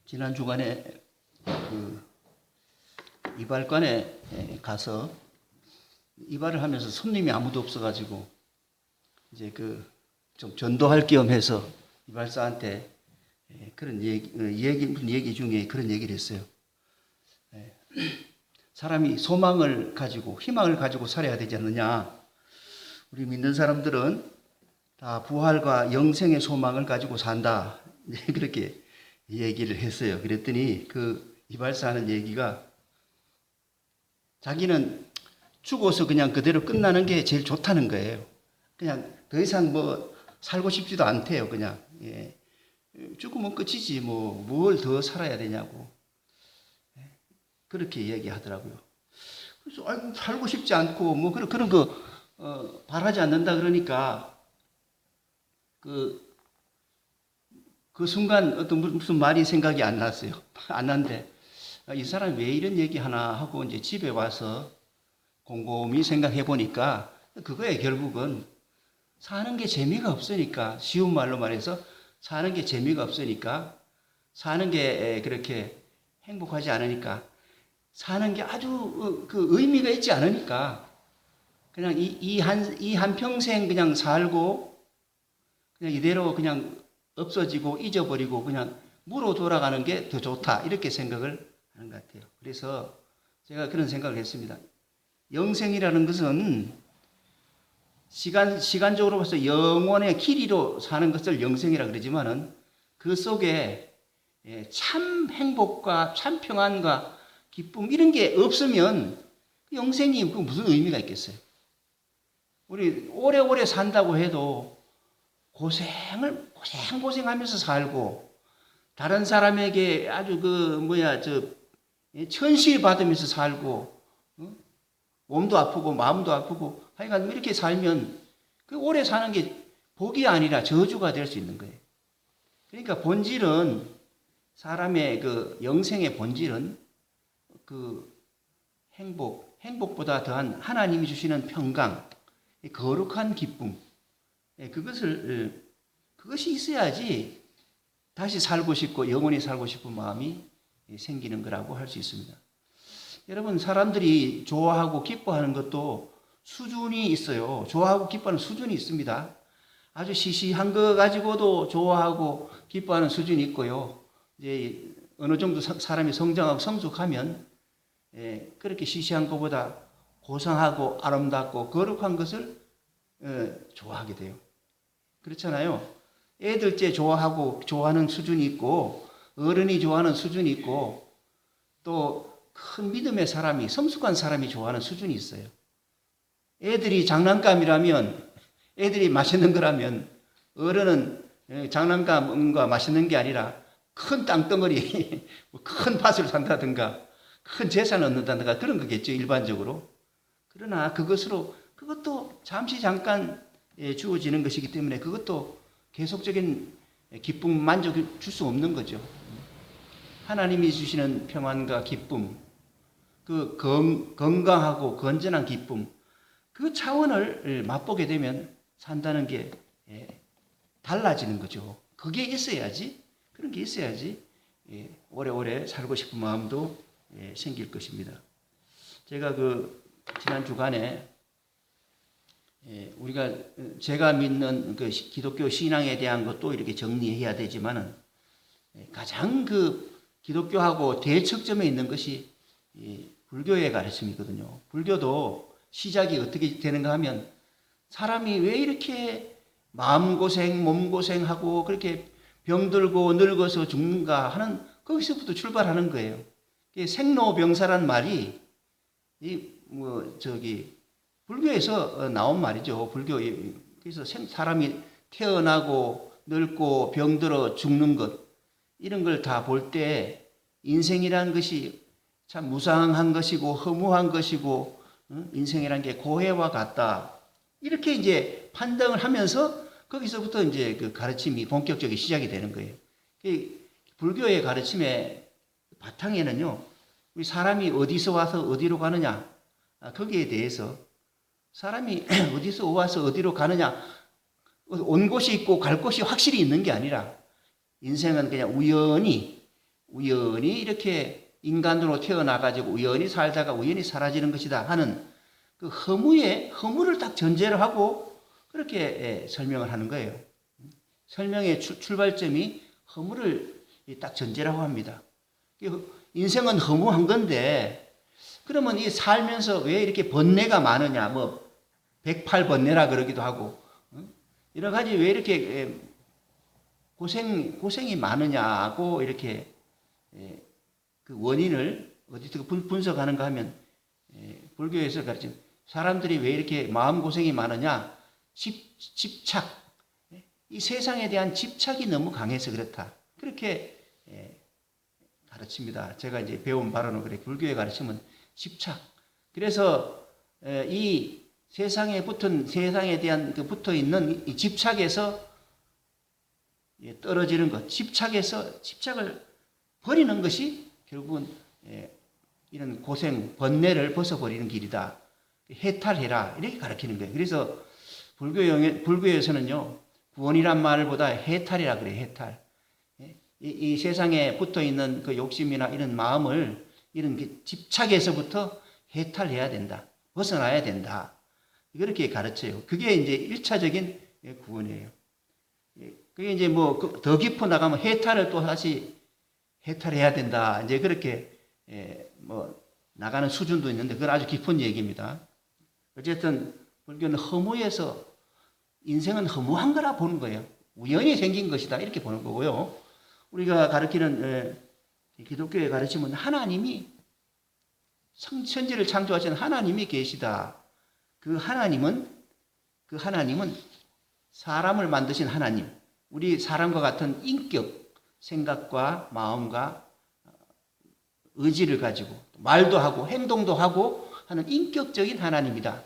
지난 주간에 그 이발관에 가서 이발을 하면서 손님이 아무도 없어가지고 이제 그 좀 전도할 겸 해서 이발사한테 그런 얘기 중에 그런 얘기를 했어요. 사람이 소망을 가지고 희망을 가지고 살아야 되지 않느냐. 우리 믿는 사람들은 다 부활과 영생의 소망을 가지고 산다. 그렇게 얘기를 했어요. 그랬더니 그 이발사 하는 얘기가 자기는 죽어서 그냥 그대로 끝나는 게 제일 좋다는 거예요. 그냥 더 이상 뭐 살고 싶지도 않대요. 그냥 죽으면 끝이지 뭐 뭘 더 살아야 되냐고 그렇게 얘기하더라고요. 그래서 아이고 살고 싶지 않고 뭐 그런 거 바라지 않는다 그러니까 그 순간 어떤 무슨 말이 생각이 안 났어요. 안 났는데 이 사람이 왜 이런 얘기 하나 하고 이제 집에 와서 곰곰이 생각해 보니까 그거에 결국은 사는 게 재미가 없으니까, 쉬운 말로 말해서 사는 게 재미가 없으니까, 사는 게 그렇게 행복하지 않으니까, 사는 게 아주 그 의미가 있지 않으니까 그냥 이 한 평생 그냥 살고 그냥 이대로 그냥 없어지고 잊어버리고 그냥 무로 돌아가는 게 더 좋다, 이렇게 생각을 하는 것 같아요. 그래서 제가 그런 생각을 했습니다. 영생이라는 것은 시간적으로 봐서 영원의 길이로 사는 것을 영생이라 그러지만은 그 속에 참 행복과 참 평안과 기쁨 이런 게 없으면 영생이 무슨 의미가 있겠어요? 우리 오래오래 산다고 해도 고생하면서 살고 다른 사람에게 아주 천시 받으면서 살고 몸도 아프고 마음도 아프고 하여간 이렇게 살면 그 오래 사는 게 복이 아니라 저주가 될 수 있는 거예요. 그러니까 본질은 사람의 그 영생의 본질은 그 행복보다 더한 하나님이 주시는 평강, 거룩한 기쁨, 그것이 있어야지 다시 살고 싶고 영원히 살고 싶은 마음이 생기는 거라고 할 수 있습니다. 여러분, 사람들이 좋아하고 기뻐하는 것도 수준이 있어요. 좋아하고 기뻐하는 수준이 있습니다. 아주 시시한 거 가지고도 좋아하고 기뻐하는 수준이 있고요. 이제 어느 정도 사람이 성장하고 성숙하면 그렇게 시시한 것보다 고상하고 아름답고 거룩한 것을 좋아하게 돼요. 그렇잖아요. 애들째 좋아하는 수준이 있고 어른이 좋아하는 수준이 있고 또 큰 믿음의 사람이, 성숙한 사람이 좋아하는 수준이 있어요. 애들이 장난감이라면, 애들이 맛있는 거라면 어른은 장난감과 맛있는 게 아니라 큰 땅덩어리, 큰 밭을 산다든가 큰 재산을 얻는다든가 그런 거겠죠, 일반적으로. 그러나 그것도 잠깐 주어지는 것이기 때문에 그것도 계속적인 기쁨, 만족을 줄 수 없는 거죠. 하나님이 주시는 평안과 기쁨, 그 건강하고 건전한 기쁨, 그 차원을 맛보게 되면 산다는 게 달라지는 거죠. 그게 있어야지, 그런 게 있어야지 오래오래 살고 싶은 마음도 생길 것입니다. 제가 지난 주간에 제가 믿는 그 기독교 신앙에 대한 것도 이렇게 정리해야 되지만은 가장 기독교하고 대척점에 있는 것이 불교의 가르침이거든요. 불교도 시작이 어떻게 되는가 하면 사람이 왜 이렇게 마음고생, 몸고생하고 그렇게 병들고 늙어서 죽는가 하는 거기서부터 출발하는 거예요. 생로병사란 말이 불교에서 나온 말이죠. 그래서 사람이 태어나고 늙고 병들어 죽는 것 이런 걸 다 볼 때 인생이란 것이 참 무상한 것이고 허무한 것이고 인생이란 게 고해와 같다. 이렇게 이제 판단을 하면서 거기서부터 이제 그 가르침이 본격적인 시작이 되는 거예요. 불교의 가르침의 바탕에는요, 우리 사람이 어디서 와서 어디로 가느냐, 거기에 대해서 사람이 어디서 와서 어디로 가느냐, 온 곳이 있고 갈 곳이 확실히 있는 게 아니라 인생은 그냥 우연히 이렇게 인간으로 태어나가지고 우연히 살다가 우연히 사라지는 것이다 하는 그 허무를 딱 전제로 하고 그렇게 설명을 하는 거예요. 설명의 출발점이 허무를 딱 전제라고 합니다. 인생은 허무한 건데 그러면 이 살면서 왜 이렇게 번뇌가 많으냐, 뭐 108번뇌라 그러기도 하고 여러 가지 왜 이렇게 고생이 많으냐고 이렇게 그 원인을 어디서 분석하는가 하면 불교에서 가르친 사람들이 왜 이렇게 마음고생이 많으냐, 집착, 이 세상에 대한 집착이 너무 강해서 그렇다. 그렇게 가르칩니다. 제가 이제 배운 바로는 그래. 불교에 가르치면 집착. 그래서 이 세상에 대한 그 붙어 있는 이 집착에서 떨어지는 것, 집착을 버리는 것이 결국은 이런 고생, 번뇌를 벗어버리는 길이다. 해탈해라. 이렇게 가르치는 거예요. 그래서 불교에서는요, 구원이란 말보다 해탈이라 그래요. 해탈. 이 세상에 붙어 있는 그 욕심이나 이런 마음을 이런 집착에서부터 해탈해야 된다. 벗어나야 된다. 그렇게 가르쳐요. 그게 이제 1차적인 구원이에요. 그게 이제 뭐 더 깊어 나가면 해탈을 또 다시 해탈해야 된다. 이제 그렇게 뭐 나가는 수준도 있는데 그건 아주 깊은 얘기입니다. 어쨌든 불교는 허무에서 인생은 허무한 거라 보는 거예요. 우연히 생긴 것이다. 이렇게 보는 거고요. 우리가 가르치는 기독교에 가르치면 하나님이 천지를 창조하신 하나님이 계시다. 그 하나님은 사람을 만드신 하나님, 우리 사람과 같은 인격, 생각과 마음과 의지를 가지고 말도 하고 행동도 하고 하는 인격적인 하나님이다.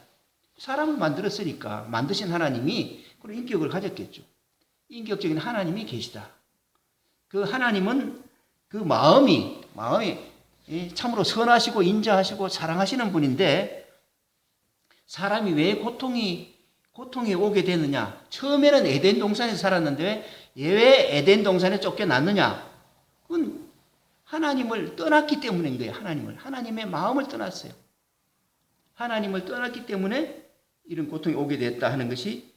사람을 만들었으니까 만드신 하나님이 그런 인격을 가졌겠죠. 인격적인 하나님이 계시다. 그 하나님은 그 마음이 참으로 선하시고 인자하시고 사랑하시는 분인데 사람이 왜 고통이 오게 되느냐? 처음에는 에덴 동산에서 살았는데 왜 에덴 동산에 쫓겨났느냐? 그건 하나님을 떠났기 때문인 거예요. 하나님의 마음을 떠났어요. 하나님을 떠났기 때문에 이런 고통이 오게 됐다 하는 것이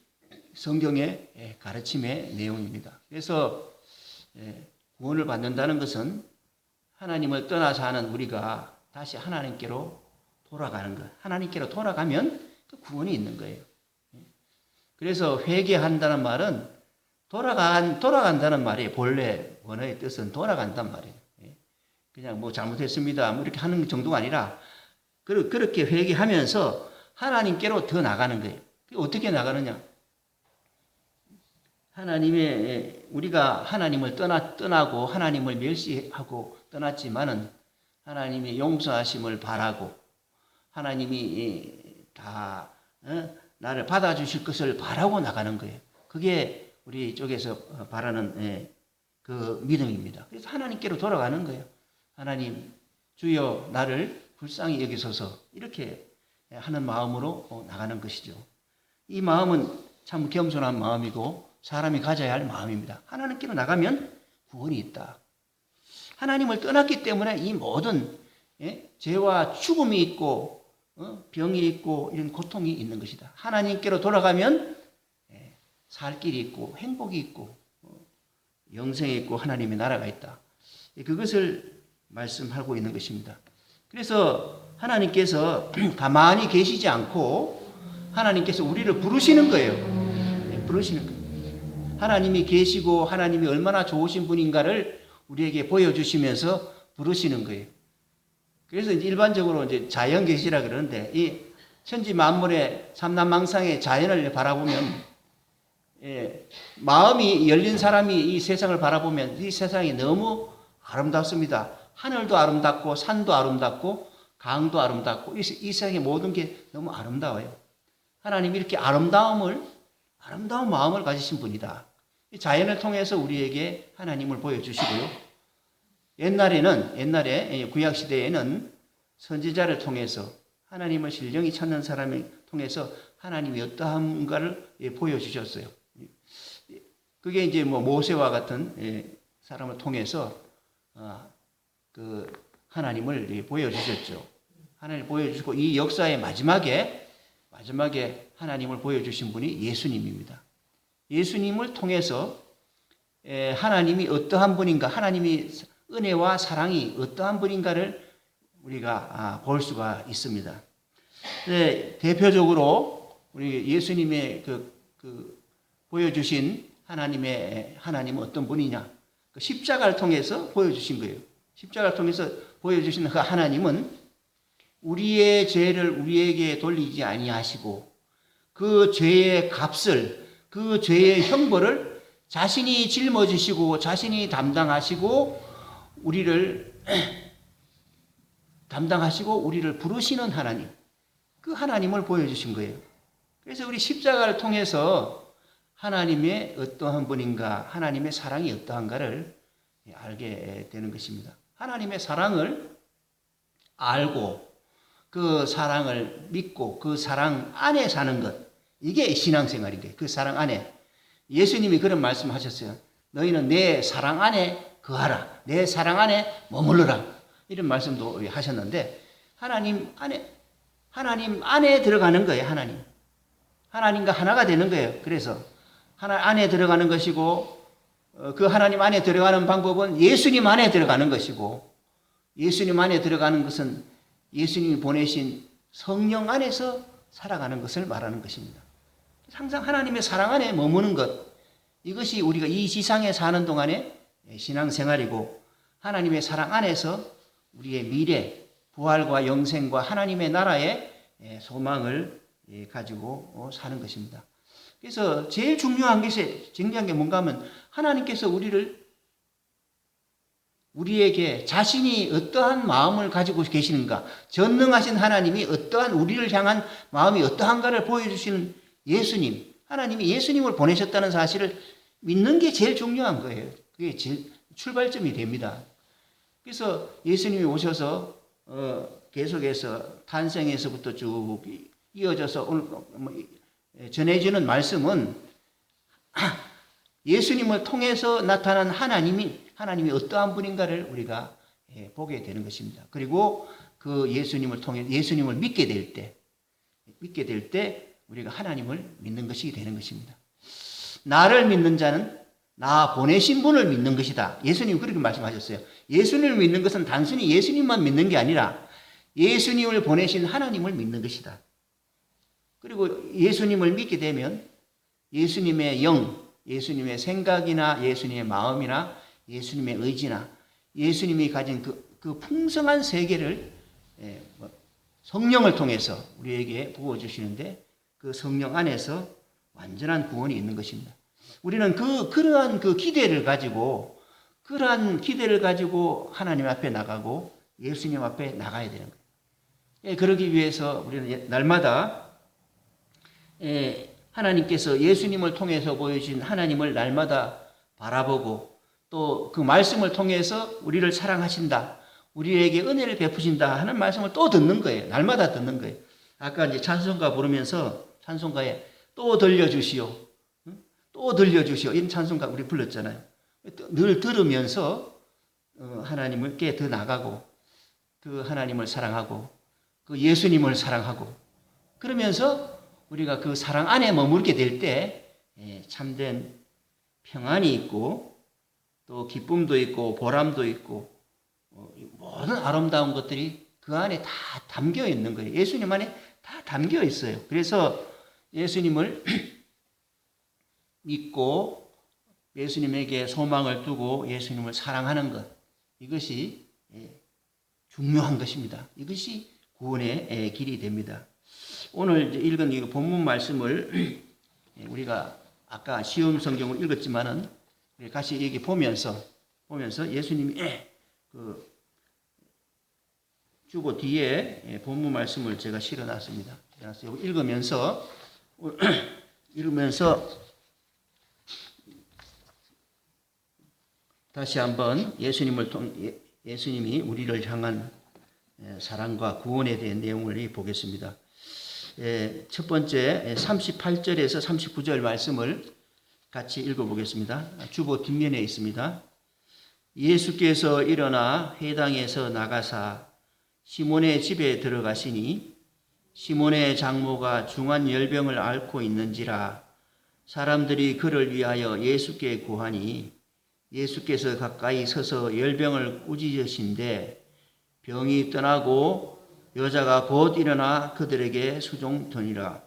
성경의 가르침의 내용입니다. 그래서 구원을 받는다는 것은 하나님을 떠나서 하는 우리가 다시 하나님께로 돌아가는 것. 하나님께로 돌아가면 그 구원이 있는 거예요. 그래서 회개한다는 말은 돌아간다는 말이에요. 본래 원어의 뜻은 돌아간단 말이에요. 그냥 뭐 잘못했습니다. 뭐 이렇게 하는 정도가 아니라 그렇게 회개하면서 하나님께로 더 나가는 거예요. 어떻게 나가느냐? 우리가 하나님을 떠나고 하나님을 멸시하고 떠났지만은 하나님의 용서하심을 바라고 하나님이 다 나를 받아주실 것을 바라고 나가는 거예요. 그게 우리 쪽에서 바라는 그 믿음입니다. 그래서 하나님께로 돌아가는 거예요. 하나님, 주여 나를 불쌍히 여기소서 이렇게 하는 마음으로 나가는 것이죠. 이 마음은 참 겸손한 마음이고 사람이 가져야 할 마음입니다. 하나님께로 나가면 구원이 있다. 하나님을 떠났기 때문에 이 모든 죄와 죽음이 있고 병이 있고 이런 고통이 있는 것이다. 하나님께로 돌아가면 살 길이 있고 행복이 있고 영생이 있고 하나님의 나라가 있다. 그것을 말씀하고 있는 것입니다. 그래서 하나님께서 가만히 계시지 않고 하나님께서 우리를 부르시는 거예요. 부르시는 거예요. 하나님이 계시고 하나님이 얼마나 좋으신 분인가를 우리에게 보여주시면서 부르시는 거예요. 그래서 이제 일반적으로 이제 자연 계시라 그러는데 이 천지 만물의 삼라망상의 자연을 바라보면 마음이 열린 사람이 이 세상을 바라보면 이 세상이 너무 아름답습니다. 하늘도 아름답고 산도 아름답고 강도 아름답고 이 세상의 모든 게 너무 아름다워요. 하나님이 이렇게 아름다운 마음을 가지신 분이다. 자연을 통해서 우리에게 하나님을 보여주시고요. 옛날에 구약시대에는 선지자를 통해서 하나님을 신령히 찾는 사람을 통해서 하나님이 어떠한가를 보여주셨어요. 그게 이제 뭐 모세와 같은 사람을 통해서 그 하나님을 보여주셨죠. 하나님을 보여주시고 이 역사의 마지막에 하나님을 보여주신 분이 예수님입니다. 예수님을 통해서 하나님이 어떠한 분인가, 하나님이 은혜와 사랑이 어떠한 분인가를 우리가 볼 수가 있습니다. 대표적으로 우리 예수님의 보여주신 하나님은 어떤 분이냐? 그 십자가를 통해서 보여주신 거예요. 십자가를 통해서 보여주신 그 하나님은 우리의 죄를 우리에게 돌리지 아니하시고 그 죄의 값을, 그 죄의 형벌을 자신이 짊어지시고 자신이 담당하시고 우리를 부르시는 하나님, 그 하나님을 보여주신 거예요. 그래서 우리 십자가를 통해서 하나님의 어떠한 분인가, 하나님의 사랑이 어떠한가를 알게 되는 것입니다. 하나님의 사랑을 알고 그 사랑을 믿고 그 사랑 안에 사는 것, 이게 신앙생활인 거예요. 그 사랑 안에. 예수님이 그런 말씀하셨어요. 너희는 내 사랑 안에 거하라. 내 사랑 안에 머물러라. 이런 말씀도 하셨는데 하나님 안에 들어가는 거예요. 하나님과 하나가 되는 거예요. 그래서 하나 안에 들어가는 것이고 그 하나님 안에 들어가는 방법은 예수님 안에 들어가는 것이고 예수님 안에 들어가는 것은 예수님이 보내신 성령 안에서 살아가는 것을 말하는 것입니다. 항상 하나님의 사랑 안에 머무는 것, 이것이 우리가 이 지상에 사는 동안의 신앙생활이고 하나님의 사랑 안에서 우리의 미래, 부활과 영생과 하나님의 나라의 소망을 가지고 사는 것입니다. 그래서 제일 중요한 게 뭔가 하면 하나님께서 우리에게 자신이 어떠한 마음을 가지고 계시는가, 전능하신 하나님이 어떠한 우리를 향한 마음이 어떠한가를 보여주시는 예수님, 하나님이 예수님을 보내셨다는 사실을 믿는 게 제일 중요한 거예요. 그게 제일 출발점이 됩니다. 그래서 예수님이 오셔서 계속해서 탄생에서부터 쭉 이어져서 오늘 전해주는 말씀은 예수님을 통해서 나타난 하나님이 어떠한 분인가를 우리가 보게 되는 것입니다. 그리고 그 예수님을 통해 예수님을 믿게 될 때 우리가 하나님을 믿는 것이 되는 것입니다. 나를 믿는 자는 나 보내신 분을 믿는 것이다. 예수님 그렇게 말씀하셨어요. 예수님을 믿는 것은 단순히 예수님만 믿는 게 아니라 예수님을 보내신 하나님을 믿는 것이다. 그리고 예수님을 믿게 되면 예수님의 영, 예수님의 생각이나 예수님의 마음이나 예수님의 의지나 예수님이 가진 그 풍성한 세계를 성령을 통해서 우리에게 부어주시는데 그 성령 안에서 완전한 구원이 있는 것입니다. 우리는 그러한 기대를 가지고 하나님 앞에 나가고 예수님 앞에 나가야 되는 거예요. 그러기 위해서 우리는 날마다 하나님께서 예수님을 통해서 보여주신 하나님을 날마다 바라보고 또 그 말씀을 통해서 우리를 사랑하신다, 우리에게 은혜를 베푸신다 하는 말씀을 또 듣는 거예요. 날마다 듣는 거예요. 아까 이제 찬송가 부르면서 찬송가에 또 들려주시오, 이런 찬송가 우리 불렀잖아요. 늘 들으면서 하나님께 더 나가고 그 하나님을 사랑하고 그 예수님을 사랑하고 그러면서 우리가 그 사랑 안에 머물게 될 때 참된 평안이 있고 또 기쁨도 있고 보람도 있고 모든 아름다운 것들이 그 안에 다 담겨 있는 거예요. 예수님 안에 다 담겨 있어요. 그래서 예수님을 믿고 예수님에게 소망을 두고 예수님을 사랑하는 것, 이것이 중요한 것입니다. 이것이 구원의 길이 됩니다. 오늘 읽은 이 본문 말씀을 우리가 아까 시험 성경을 읽었지만은 같이 여기 보면서 예수님이 그 주보 뒤에 본문 말씀을 제가 실어놨습니다. 읽으면서 다시 한번 예수님이 우리를 향한 사랑과 구원에 대한 내용을 보겠습니다. 첫 번째 38절에서 39절 말씀을 같이 읽어보겠습니다. 주보 뒷면에 있습니다. 예수께서 일어나 회당에서 나가사 시몬의 집에 들어가시니 시몬의 장모가 중한 열병을 앓고 있는지라 사람들이 그를 위하여 예수께 구하니 예수께서 가까이 서서 열병을 꾸짖으신데 병이 떠나고 여자가 곧 일어나 그들에게 수종되니라.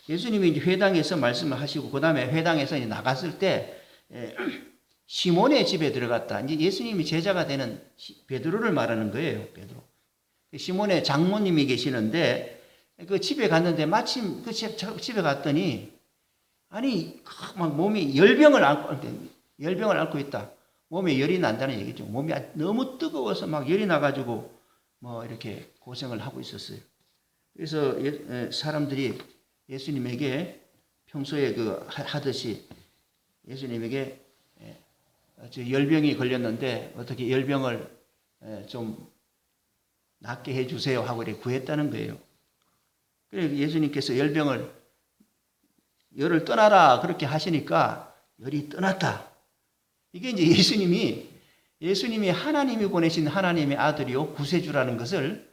예수님이 이제 회당에서 말씀을 하시고 그 다음에 회당에서 나갔을 때 시몬의 집에 들어갔다. 이제 예수님이 제자가 되는 베드로를 말하는 거예요. 베드로. 시몬의 장모님이 계시는데 그 집에 갔는데 마침 그 집에 갔더니 아니 막 몸이 열병을 앓고 있다. 몸에 열이 난다는 얘기죠. 몸이 너무 뜨거워서 막 열이 나가지고 뭐 이렇게 고생을 하고 있었어요. 그래서 사람들이 예수님에게 평소에 하듯이 예수님에게 저 열병이 걸렸는데 어떻게 열병을 좀 낫게 해주세요 하고 이렇게 구했다는 거예요. 그래서 예수님께서 열을 떠나라 그렇게 하시니까 열이 떠났다. 이게 이제 예수님이 하나님이 보내신 하나님의 아들이요 구세주라는 것을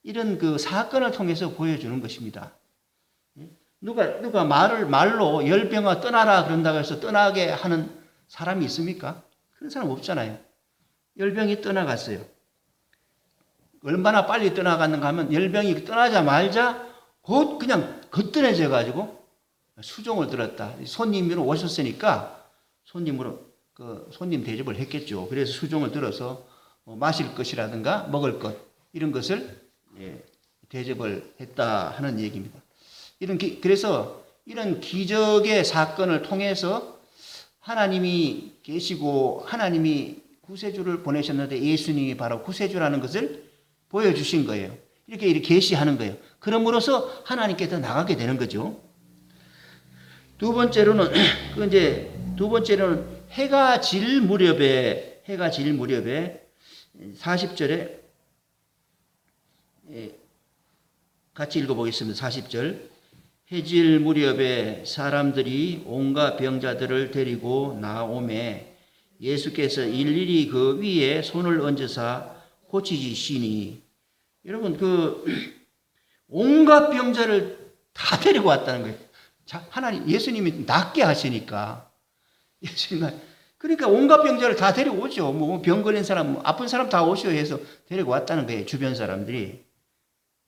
이런 그 사건을 통해서 보여주는 것입니다. 누가 말로 열병아 떠나라 그런다고 해서 떠나게 하는 사람이 있습니까? 그런 사람 없잖아요. 열병이 떠나갔어요. 얼마나 빨리 떠나갔는가 하면 열병이 떠나자마자 곧 그냥 거뜬해져 가지고 수종을 들었다. 손님으로 오셨으니까 손님 대접을 했겠죠. 그래서 수종을 들어서 마실 것이라든가 먹을 것 이런 것을 대접을 했다 하는 얘기입니다. 그래서 이런 기적의 사건을 통해서 하나님이 계시고 하나님이 구세주를 보내셨는데 예수님이 바로 구세주라는 것을 보여주신 거예요. 이렇게 계시하는 거예요. 그럼으로써 하나님께 더 나가게 되는 거죠. 두 번째로는 해가 질 무렵에 40절에 같이 읽어보겠습니다. 40절. 해질 무렵에 사람들이 온갖 병자들을 데리고 나오매 예수께서 일일이 그 위에 손을 얹으사 고치시니 여러분 온갖 병자를 다 데리고 왔다는 거예요. 예수님이 낫게 하시니까 그러니까 온갖 병자를 다 데리고 오죠. 뭐 병 걸린 사람, 아픈 사람 다 오시오 해서 데리고 왔다는 거예요. 주변 사람들이.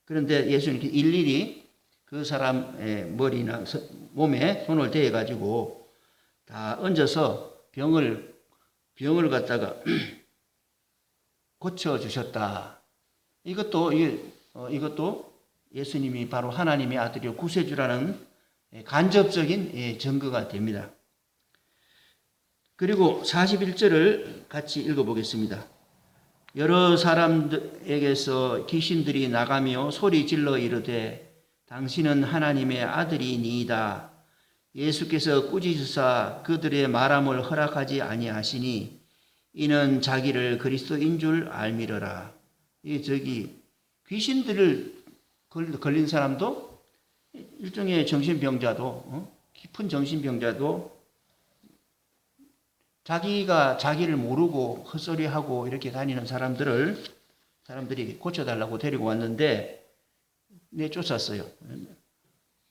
그런데 예수님이 일일이 그 사람의 머리나 몸에 손을 대어 가지고 다 얹어서 병을 갖다가 고쳐 주셨다. 이것도 예수님이 바로 하나님의 아들이요 구세주라는 간접적인 증거가 됩니다. 그리고 41절을 같이 읽어보겠습니다. 여러 사람에게서 귀신들이 나가며 소리 질러 이르되 당신은 하나님의 아들이니이다. 예수께서 꾸짖으사 그들의 말함을 허락하지 아니하시니 이는 자기를 그리스도인 줄 알미러라. 귀신들을 걸린 사람도 일종의 정신병자도 깊은 정신병자도 자기가 자기를 모르고 헛소리하고 이렇게 다니는 사람들이 고쳐달라고 데리고 왔는데 내쫓았어요.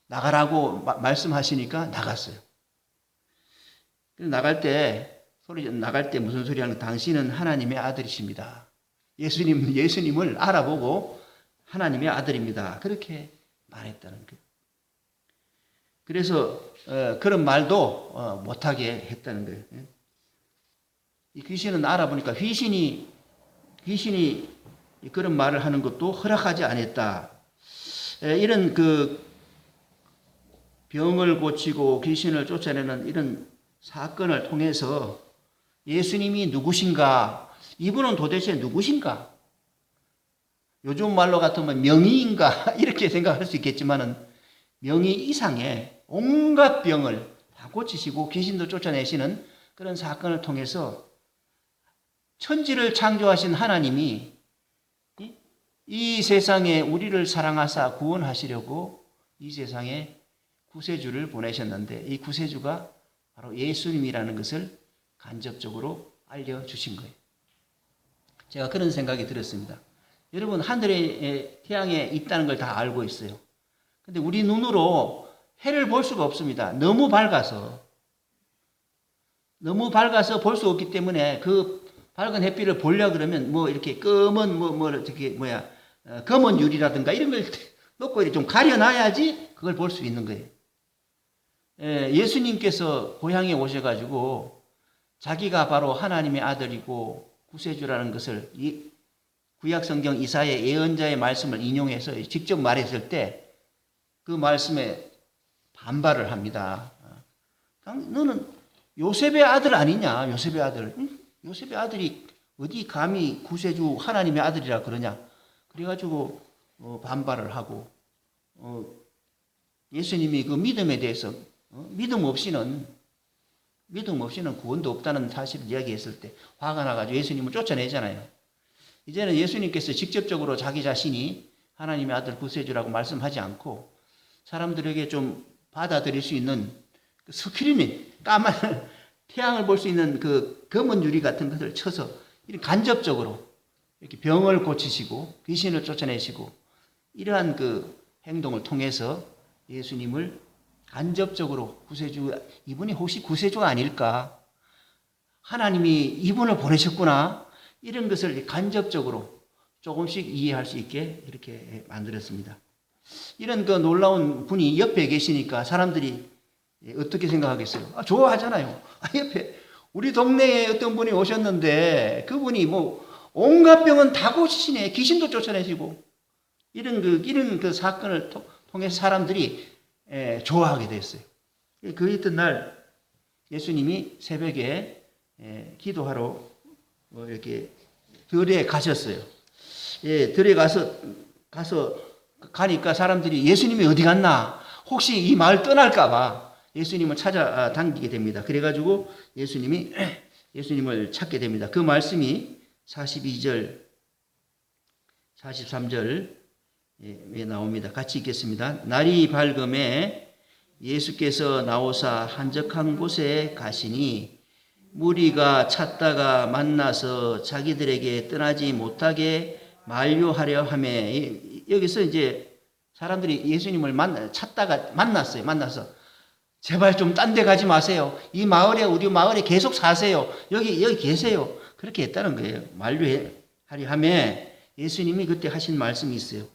나가라고 말씀하시니까 나갔어요. 나갈 때 무슨 소리 하는 당신은 하나님의 아들이십니다. 예수님을 알아보고 하나님의 아들입니다. 그렇게 말했다는 거예요. 그래서 그런 말도 못하게 했다는 거예요. 이 귀신은 알아보니까 귀신이 그런 말을 하는 것도 허락하지 않았다. 이런 병을 고치고 귀신을 쫓아내는 이런 사건을 통해서 예수님이 누구신가? 이분은 도대체 누구신가? 요즘 말로 같으면 명의인가? 이렇게 생각할 수 있겠지만은 명의 이상의 온갖 병을 다 고치시고 귀신도 쫓아내시는 그런 사건을 통해서 천지를 창조하신 하나님이 이 세상에 우리를 사랑하사 구원하시려고 이 세상에 구세주를 보내셨는데 이 구세주가 바로 예수님이라는 것을 간접적으로 알려주신 거예요. 제가 그런 생각이 들었습니다. 여러분, 하늘에 태양에 있다는 걸 다 알고 있어요. 근데 우리 눈으로 해를 볼 수가 없습니다. 너무 밝아서 볼 수 없기 때문에 그 밝은 햇빛을 보려 그러면 뭐 이렇게 검은 검은 유리라든가 이런 걸 놓고 이렇게 좀 가려놔야지 그걸 볼 수 있는 거예요. 예수님께서 고향에 오셔가지고 자기가 바로 하나님의 아들이고 구세주라는 것을 구약성경 이사야 예언자의 말씀을 인용해서 직접 말했을 때 그 말씀에 반발을 합니다. 너는 요셉의 아들 아니냐? 요셉의 아들. 요셉의 아들이 어디 감히 구세주 하나님의 아들이라 그러냐? 그래가지고 반발을 하고 예수님이 그 믿음에 대해서 믿음 없이는 구원도 없다는 사실을 이야기했을 때 화가 나가지고 예수님을 쫓아내잖아요. 이제는 예수님께서 직접적으로 자기 자신이 하나님의 아들 구세주라고 말씀하지 않고 사람들에게 좀 받아들일 수 있는 그 스크린이 까만 태양을 볼 수 있는 그 검은 유리 같은 것을 쳐서 이런 간접적으로 이렇게 병을 고치시고 귀신을 쫓아내시고 이러한 그 행동을 통해서 예수님을 간접적으로 구세주, 이분이 혹시 구세주가 아닐까? 하나님이 이분을 보내셨구나. 이런 것을 간접적으로 조금씩 이해할 수 있게 이렇게 만들었습니다. 이런 그 놀라운 분이 옆에 계시니까 사람들이 어떻게 생각하겠어요? 좋아하잖아요. 옆에 우리 동네에 어떤 분이 오셨는데 그분이 뭐 온갖 병은 다 고치시네. 귀신도 쫓아내시고 이런 그 사건을 통해서 사람들이 좋아하게 됐어요. 그 이튿날 예수님이 새벽에 기도하러 이렇게 들에 가셨어요. 들에 가니까 사람들이 예수님이 어디 갔나? 혹시 이 마을 떠날까봐 예수님을 찾아다니게 됩니다. 그래가지고 예수님을 찾게 됩니다. 그 말씀이 42절, 43절에 나옵니다. 같이 읽겠습니다. 날이 밝음에 예수께서 나오사 한적한 곳에 가시니 무리가 찾다가 만나서 자기들에게 떠나지 못하게 만류하려 하매, 여기서 이제 사람들이 예수님을 찾다가 만나서 제발 좀 딴 데 가지 마세요. 우리 마을에 계속 사세요. 여기 계세요. 그렇게 했다는 거예요. 만류하려 하매 예수님이 그때 하신 말씀이 있어요.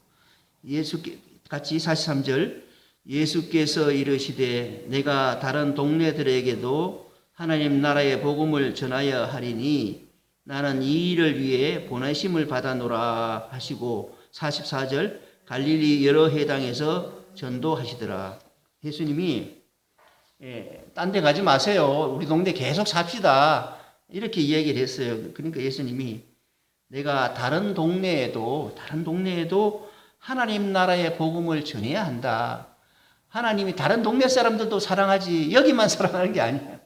같이 43절, 예수께서 이르시되 내가 다른 동네들에게도 하나님 나라의 복음을 전하여 하리니 나는 이 일을 위해 보내심을 받아노라 하시고 44절, 갈릴리 여러 해당에서 전도하시더라. 예수님이 딴 데 가지 마세요. 우리 동네 계속 삽시다. 이렇게 이야기를 했어요. 그러니까 예수님이 내가 다른 동네에도 하나님 나라의 복음을 전해야 한다. 하나님이 다른 동네 사람들도 사랑하지 여기만 사랑하는 게 아니야.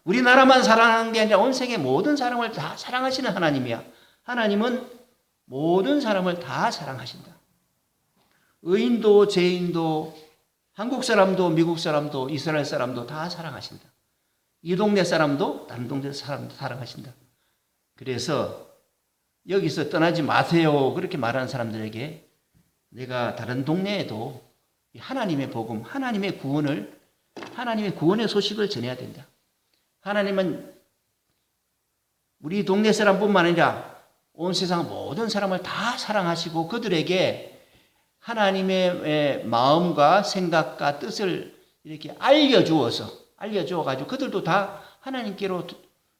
우리나라만 사랑하는 게 아니라 온 세계 모든 사람을 다 사랑하시는 하나님이야. 하나님은 모든 사람을 다 사랑하신다. 의인도 죄인도 한국 사람도 미국 사람도 이스라엘 사람도 다 사랑하신다. 이 동네 사람도 다른 동네 사람도 사랑하신다. 그래서 여기서 떠나지 마세요. 그렇게 말하는 사람들에게 내가 다른 동네에도 하나님의 복음, 하나님의 구원의 소식을 전해야 된다. 하나님은 우리 동네 사람뿐만 아니라 온 세상 모든 사람을 다 사랑하시고 그들에게 하나님의 마음과 생각과 뜻을 이렇게 알려주어가지고 그들도 다 하나님께로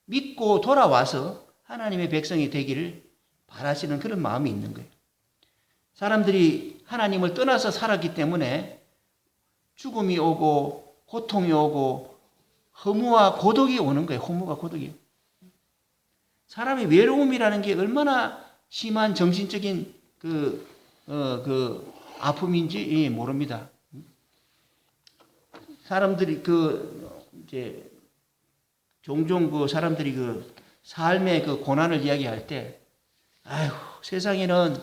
믿고 돌아와서 하나님의 백성이 되기를 바라시는 그런 마음이 있는 거예요. 사람들이 하나님을 떠나서 살았기 때문에 죽음이 오고 고통이 오고 허무와 고독이 오는 거예요. 허무가 고독이. 사람의 외로움이라는 게 얼마나 심한 정신적인 아픔인지 모릅니다. 사람들이 종종 사람들이 삶의 고난을 이야기할 때, 아휴, 세상에는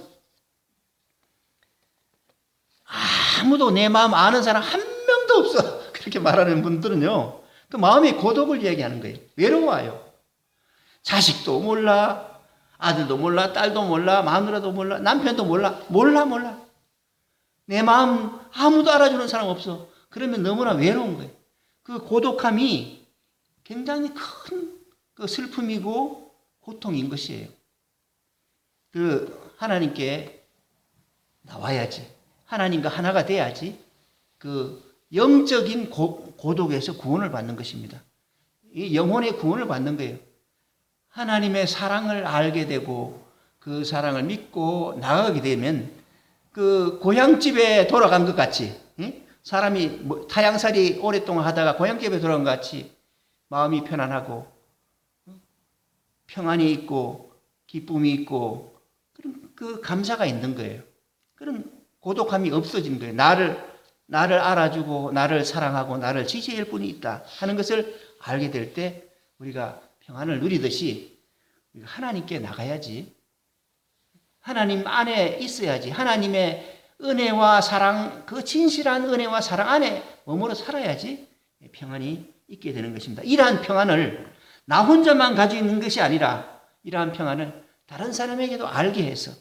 아무도 내 마음 아는 사람 한 명도 없어. 그렇게 말하는 분들은요, 그 마음의 고독을 이야기하는 거예요. 외로워요. 자식도 몰라, 아들도 몰라, 딸도 몰라, 마누라도 몰라, 남편도 몰라. 몰라. 내 마음 아무도 알아주는 사람 없어. 그러면 너무나 외로운 거예요. 그 고독함이 굉장히 큰 그 슬픔이고 고통인 것이에요. 그 하나님께 나와야지. 하나님과 하나가 돼야지. 그 영적인 고독에서 구원을 받는 것입니다. 이 영혼의 구원을 받는 거예요. 하나님의 사랑을 알게 되고 그 사랑을 믿고 나가게 되면 그 고향집에 돌아간 것 같이, 사람이 타향살이 오랫동안 하다가 고향집에 돌아간 것 같이 마음이 편안하고 평안이 있고 기쁨이 있고 그런 그 감사가 있는 거예요. 그런 고독함이 없어진 거예요. 나를 알아주고 나를 사랑하고 나를 지지할 분이 있다 하는 것을 알게 될 때 우리가 평안을 누리듯이 하나님께 나가야지. 하나님 안에 있어야지. 하나님의 은혜와 사랑, 그 진실한 은혜와 사랑 안에 머물러 살아야지 평안이 있게 되는 것입니다. 이러한 평안을 나 혼자만 가지고 있는 것이 아니라 이러한 평안을 다른 사람에게도 알게 해서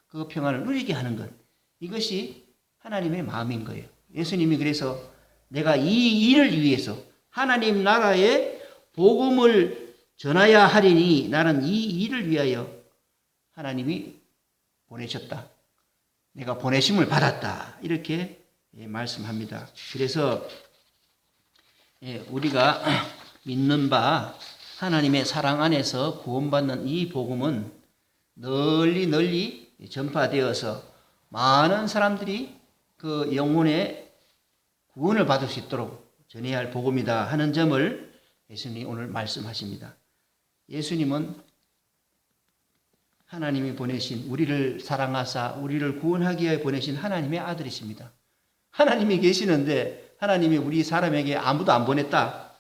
그 평안을 누리게 하는 것. 이것이 하나님의 마음인 거예요. 예수님이 그래서 내가 이 일을 위해서 하나님 나라의 복음을 전하야 하리니 나는 이 일을 위하여 하나님이 보내셨다. 내가 보내심을 받았다. 이렇게 말씀합니다. 그래서 우리가 믿는 바 하나님의 사랑 안에서 구원받는 이 복음은 널리 전파되어서 많은 사람들이 그 영혼의 구원을 받을 수 있도록 전해야 할 복음이다 하는 점을 예수님이 오늘 말씀하십니다. 예수님은 하나님이 보내신 우리를 사랑하사 우리를 구원하기 위해 보내신 하나님의 아들이십니다. 하나님이 계시는데 하나님이 우리 사람에게 아무도 안 보냈다.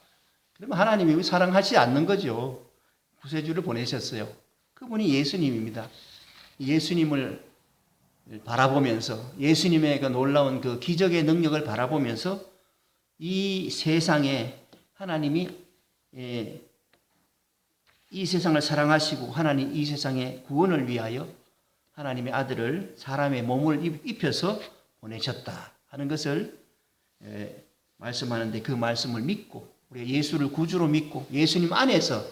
그러면 하나님이 사랑하지 않는 거죠. 구세주를 보내셨어요. 그분이 예수님입니다. 예수님을 바라보면서 예수님의 그 놀라운 그 기적의 능력을 바라보면서 이 세상에 하나님이 이 세상을 사랑하시고 하나님 이 세상의 구원을 위하여 하나님의 아들을 사람의 몸을 입혀서 보내셨다 하는 것을 말씀하는데 그 말씀을 믿고 우리가 예수를 구주로 믿고 예수님 안에서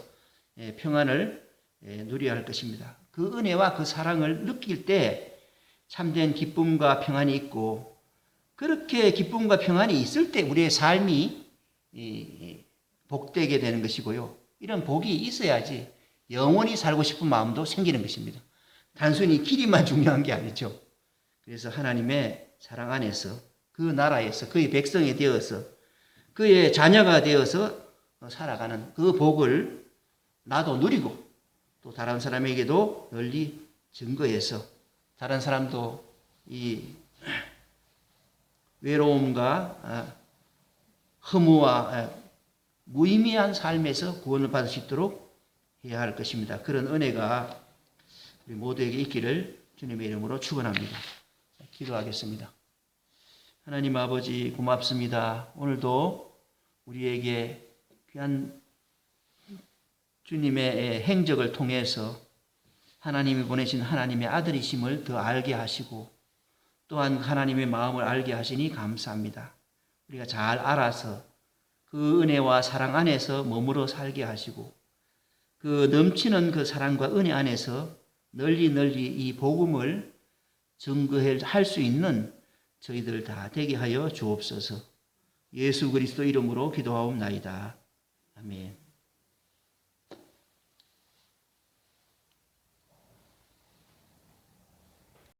평안을 누려야 할 것입니다. 그 은혜와 그 사랑을 느낄 때 참된 기쁨과 평안이 있고 그렇게 기쁨과 평안이 있을 때 우리의 삶이 복되게 되는 것이고요. 이런 복이 있어야지 영원히 살고 싶은 마음도 생기는 것입니다. 단순히 길이만 중요한 게 아니죠. 그래서 하나님의 사랑 안에서 그 나라에서 그의 백성이 되어서 그의 자녀가 되어서 살아가는 그 복을 나도 누리고 또 다른 사람에게도 널리 증거해서 다른 사람도 이 외로움과 허무와 무의미한 삶에서 구원을 받을 수 있도록 해야 할 것입니다. 그런 은혜가 우리 모두에게 있기를 주님의 이름으로 축원합니다. 기도하겠습니다. 하나님 아버지 고맙습니다. 오늘도 우리에게 귀한 주님의 행적을 통해서 하나님이 보내신 하나님의 아들이심을 더 알게 하시고 또한 하나님의 마음을 알게 하시니 감사합니다. 우리가 잘 알아서 그 은혜와 사랑 안에서 머무러 살게 하시고 그 넘치는 그 사랑과 은혜 안에서 널리 이 복음을 증거할 수 있는 저희들 다 되게 하여 주옵소서. 예수 그리스도 이름으로 기도하옵나이다. 아멘.